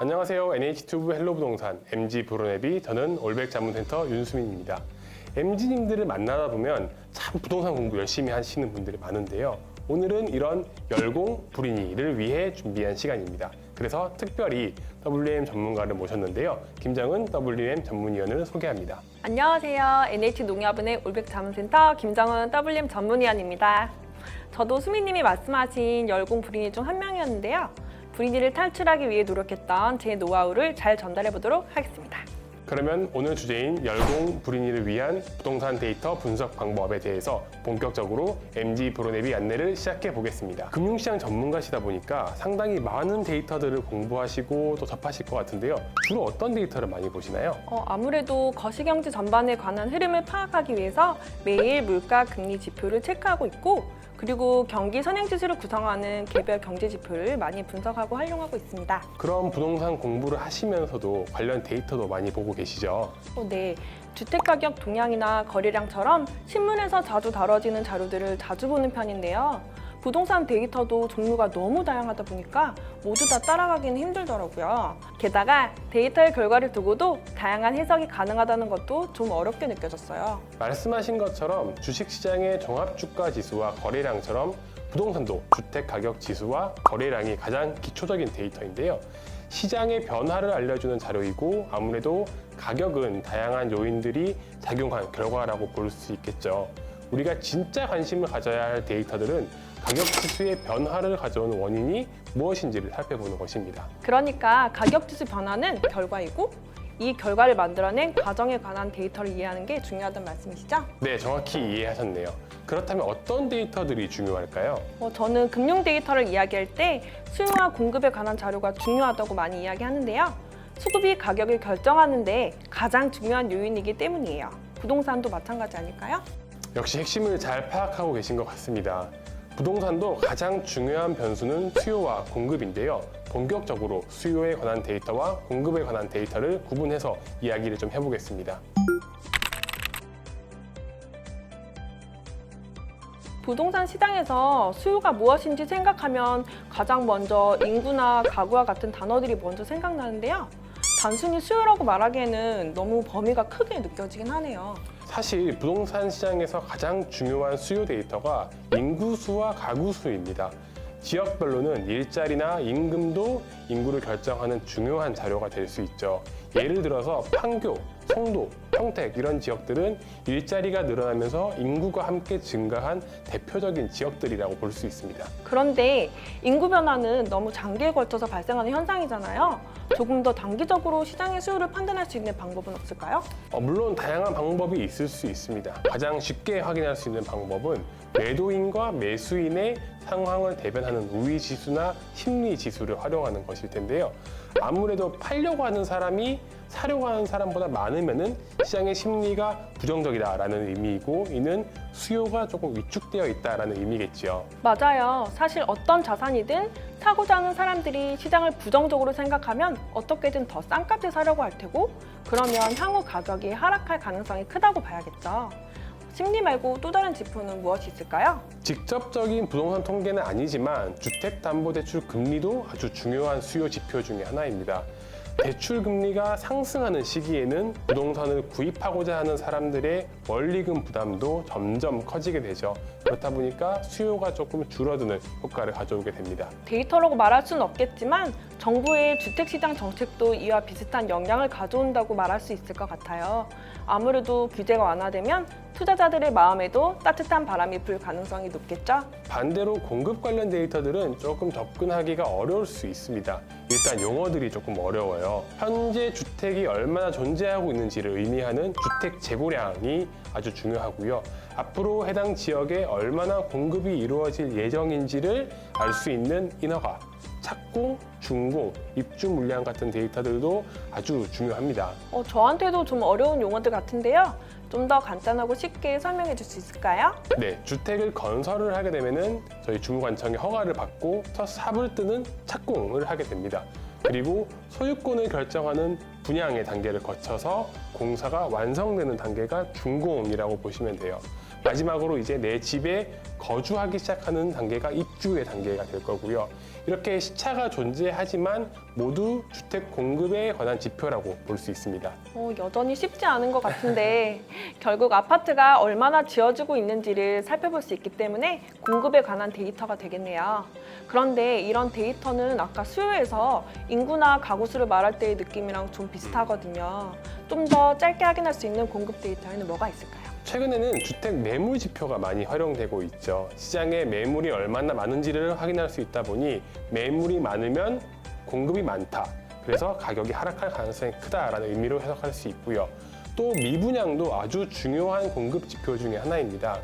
안녕하세요. NH투브 헬로부동산 MG 브로네비, 저는 올백 자문센터 윤수민입니다. MG님들을 만나다 보면 참 부동산 공부 열심히 하시는 분들이 많은데요. 오늘은 이런 열공 불인이를 위해 준비한 시간입니다. 그래서 특별히 WM 전문가를 모셨는데요. 김정은 WM 전문위원을 소개합니다. 안녕하세요. NH농협은행 올백 자문센터 김정은 WM 전문위원입니다. 저도 수민님이 말씀하신 열공 불인이 중 한 명이었는데요. 불인이를 탈출하기 위해 노력했던 제 노하우를 잘 전달해 보도록 하겠습니다. 그러면 오늘 주제인 열공 불인이를 위한 부동산 데이터 분석 방법에 대해서 본격적으로 MG 브로네비 안내를 시작해 보겠습니다. 금융시장 전문가시다 보니까 상당히 많은 데이터들을 공부하시고 또 접하실 것 같은데요. 주로 어떤 데이터를 많이 보시나요? 아무래도 거시경제 전반에 관한 흐름을 파악하기 위해서 매일 물가, 금리 지표를 체크하고 있고, 그리고 경기 선행지수를 구성하는 개별 경제 지표를 많이 분석하고 활용하고 있습니다. 그럼 부동산 공부를 하시면서도 관련 데이터도 많이 보고 계시죠? 네, 주택가격 동향이나 거래량처럼 신문에서 자주 다뤄지는 자료들을 자주 보는 편인데요. 부동산 데이터도 종류가 너무 다양하다 보니까 모두 다 따라가기는 힘들더라고요. 게다가 데이터의 결과를 두고도 다양한 해석이 가능하다는 것도 좀 어렵게 느껴졌어요. 말씀하신 것처럼 주식시장의 종합주가지수와 거래량처럼 부동산도 주택가격지수와 거래량이 가장 기초적인 데이터인데요. 시장의 변화를 알려주는 자료이고 아무래도 가격은 다양한 요인들이 작용한 결과라고 볼 수 있겠죠. 우리가 진짜 관심을 가져야 할 데이터들은 가격지수의 변화를 가져오는 원인이 무엇인지를 살펴보는 것입니다. 그러니까 가격지수 변화는 결과이고 이 결과를 만들어낸 과정에 관한 데이터를 이해하는 게 중요하다는 말씀이시죠? 네, 정확히 이해하셨네요. 그렇다면 어떤 데이터들이 중요할까요? 저는 금융 데이터를 이야기할 때 수요와 공급에 관한 자료가 중요하다고 많이 이야기하는데요. 수급이 가격을 결정하는데 가장 중요한 요인이기 때문이에요. 부동산도 마찬가지 아닐까요? 역시 핵심을 잘 파악하고 계신 것 같습니다. 부동산도 가장 중요한 변수는 수요와 공급인데요. 본격적으로 수요에 관한 데이터와 공급에 관한 데이터를 구분해서 이야기를 좀 해보겠습니다. 부동산 시장에서 수요가 무엇인지 생각하면 가장 먼저 인구나 가구와 같은 단어들이 먼저 생각나는데요. 단순히 수요라고 말하기에는 너무 범위가 크게 느껴지긴 하네요. 사실 부동산 시장에서 가장 중요한 수요 데이터가 인구수와 가구수입니다. 지역별로는 일자리나 임금도 인구를 결정하는 중요한 자료가 될 수 있죠. 예를 들어서 판교, 송도, 평택 이런 지역들은 일자리가 늘어나면서 인구가 함께 증가한 대표적인 지역들이라고 볼 수 있습니다. 그런데 인구 변화는 너무 장기에 걸쳐서 발생하는 현상이잖아요. 조금 더 단기적으로 시장의 수요를 판단할 수 있는 방법은 없을까요? 물론 다양한 방법이 있을 수 있습니다. 가장 쉽게 확인할 수 있는 방법은 매도인과 매수인의 상황을 대변하는 우위지수나 심리지수를 활용하는 것일 텐데요. 아무래도 팔려고 하는 사람이 사려고 하는 사람보다 많으면은 시장의 심리가 부정적이다라는 의미이고 이는 수요가 조금 위축되어 있다라는 의미겠지요. 맞아요. 사실 어떤 자산이든 사고자 하는 사람들이 시장을 부정적으로 생각하면 어떻게든 더 싼 값에 사려고 할 테고, 그러면 향후 가격이 하락할 가능성이 크다고 봐야겠죠. 심리 말고 또 다른 지표는 무엇이 있을까요? 직접적인 부동산 통계는 아니지만 주택담보대출 금리도 아주 중요한 수요 지표 중에 하나입니다. 대출 금리가 상승하는 시기에는 부동산을 구입하고자 하는 사람들의 원리금 부담도 점점 커지게 되죠. 그렇다 보니까 수요가 조금 줄어드는 효과를 가져오게 됩니다. 데이터라고 말할 수는 없겠지만 정부의 주택시장 정책도 이와 비슷한 영향을 가져온다고 말할 수 있을 것 같아요. 아무래도 규제가 완화되면 투자자들의 마음에도 따뜻한 바람이 불 가능성이 높겠죠? 반대로 공급 관련 데이터들은 조금 접근하기가 어려울 수 있습니다. 일단 용어들이 조금 어려워요. 현재 주택이 얼마나 존재하고 있는지를 의미하는 주택 재고량이 아주 중요하고요. 앞으로 해당 지역에 얼마나 공급이 이루어질 예정인지를 알 수 있는 인허가, 착공, 준공, 입주 물량 같은 데이터들도 아주 중요합니다. 저한테도 좀 어려운 용어들 같은데요. 좀 더 간단하고 쉽게 설명해 줄 수 있을까요? 네, 주택을 건설을 하게 되면은 저희 주무관청의 허가를 받고 첫 삽을 뜨는 착공을 하게 됩니다. 그리고 소유권을 결정하는 분양의 단계를 거쳐서 공사가 완성되는 단계가 준공이라고 보시면 돼요. 마지막으로 이제 내 집에 거주하기 시작하는 단계가 입주의 단계가 될 거고요. 이렇게 시차가 존재하지만 모두 주택 공급에 관한 지표라고 볼 수 있습니다. 여전히 쉽지 않은 것 같은데 결국 아파트가 얼마나 지어지고 있는지를 살펴볼 수 있기 때문에 공급에 관한 데이터가 되겠네요. 그런데 이런 데이터는 아까 수요에서 인구나 가구 수를 말할 때의 느낌이랑 좀 비슷하거든요. 좀 더 짧게 확인할 수 있는 공급 데이터에는 뭐가 있을까요? 최근에는 주택 매물 지표가 많이 활용되고 있죠. 시장에 매물이 얼마나 많은지를 확인할 수 있다 보니 매물이 많으면 공급이 많다. 그래서 가격이 하락할 가능성이 크다라는 의미로 해석할 수 있고요. 또 미분양도 아주 중요한 공급 지표 중에 하나입니다.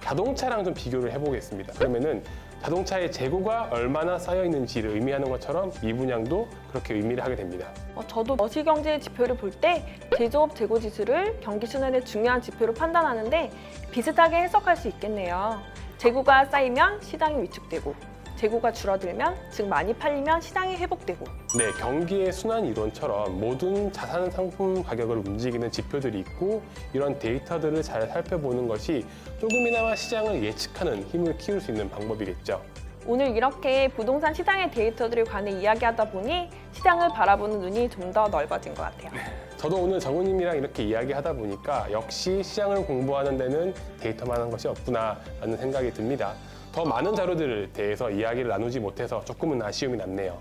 자동차랑 좀 비교를 해보겠습니다. 그러면은 자동차의 재고가 얼마나 쌓여 있는지를 의미하는 것처럼 미분양도 그렇게 의미를 하게 됩니다. 저도 거시경제 지표를 볼 때 제조업 재고 지수를 경기 순환의 중요한 지표로 판단하는데 비슷하게 해석할 수 있겠네요. 재고가 쌓이면 시장이 위축되고 재고가 줄어들면, 즉 많이 팔리면 시장이 회복되고. 네, 경기의 순환 이론처럼 모든 자산 상품 가격을 움직이는 지표들이 있고 이런 데이터들을 잘 살펴보는 것이 조금이나마 시장을 예측하는 힘을 키울 수 있는 방법이겠죠. 오늘 이렇게 부동산 시장의 데이터들에 관해 이야기하다 보니 시장을 바라보는 눈이 좀 더 넓어진 것 같아요. 저도 오늘 정우님이랑 이렇게 이야기하다 보니까 역시 시장을 공부하는 데는 데이터만 한 것이 없구나라는 생각이 듭니다. 더 많은 자료들에 대해서 이야기를 나누지 못해서 조금은 아쉬움이 남네요.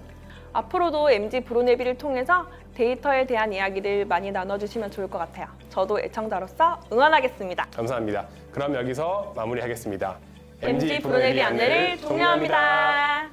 앞으로도 MG 브로네비를 통해서 데이터에 대한 이야기를 많이 나눠주시면 좋을 것 같아요. 저도 애청자로서 응원하겠습니다. 감사합니다. 그럼 여기서 마무리하겠습니다. MG 브로네비 안내를 종료합니다.